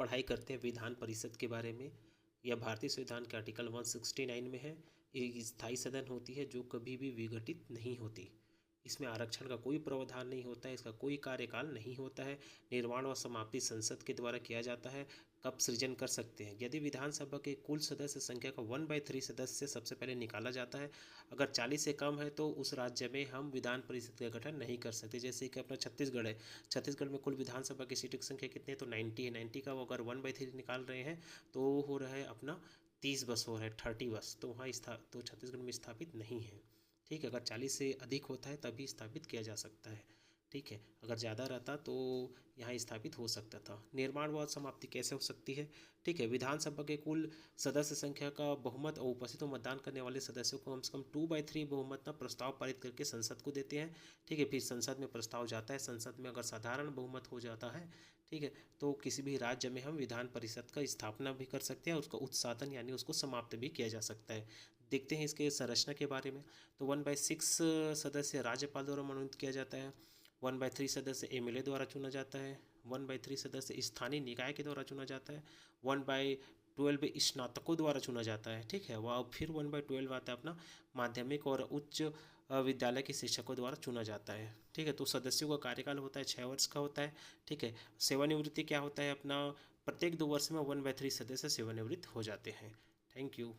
पढ़ाई करते हैं विधान परिषद के बारे में। यह भारतीय संविधान के आर्टिकल 169 में है। ये स्थायी सदन होती है जो कभी भी विघटित नहीं होती। इसमें आरक्षण का कोई प्रावधान नहीं होता है, इसका कोई कार्यकाल नहीं होता है। निर्माण व समाप्ति संसद के द्वारा किया जाता है। कब सृजन कर सकते हैं? यदि विधानसभा के कुल सदस्य संख्या का 1/3 सदस्य सबसे पहले निकाला जाता है। अगर 40 से कम है तो उस राज्य में हम विधान परिषद का गठन नहीं कर सकते। जैसे कि अपना छत्तीसगढ़ है, छत्तीसगढ़ में कुल विधानसभा की सीटों की संख्या कितनी है? तो 90 है। 90 का वो अगर 1/3 निकाल रहे हैं तो हो रहा है अपना 30 बस हो रहा है, 30 बस। तो वहाँ तो छत्तीसगढ़ में स्थापित नहीं है। ठीक है, अगर 40 से अधिक होता है तभी स्थापित किया जा सकता है। ठीक है, अगर ज़्यादा रहता तो यहाँ स्थापित हो सकता था। निर्माण व समाप्ति कैसे हो सकती है? ठीक है, विधानसभा के कुल सदस्य संख्या का बहुमत और उपस्थित व मतदान करने वाले सदस्यों को कम से कम 2/3 बहुमत का प्रस्ताव पारित करके संसद को देते हैं। ठीक है, फिर संसद में प्रस्ताव जाता है। संसद में अगर साधारण बहुमत हो जाता है, ठीक है, तो किसी भी राज्य में हम विधान परिषद का स्थापना भी कर सकते हैं, उसका उत्साधन यानी उसको समाप्त भी किया जा सकता है। देखते हैं इसके संरचना के बारे में। तो 1/6 सदस्य राज्यपाल द्वारा मनोनीत किया जाता है। 1/3 सदस्य एमएलए द्वारा चुना जाता है। 1/3 सदस्य स्थानीय निकाय के द्वारा चुना जाता है। 1/12 स्नातकों द्वारा चुना जाता है। ठीक है, वह फिर 1/12 आता है अपना माध्यमिक और उच्च विद्यालय के शिक्षकों द्वारा चुना जाता है। ठीक है, तो सदस्यों का कार्यकाल होता है 6 वर्ष का होता है। ठीक है, सेवानिवृत्ति क्या होता है अपना? प्रत्येक 2 वर्ष में 1/3 सदस्य सेवानिवृत्त हो जाते हैं। Thank you.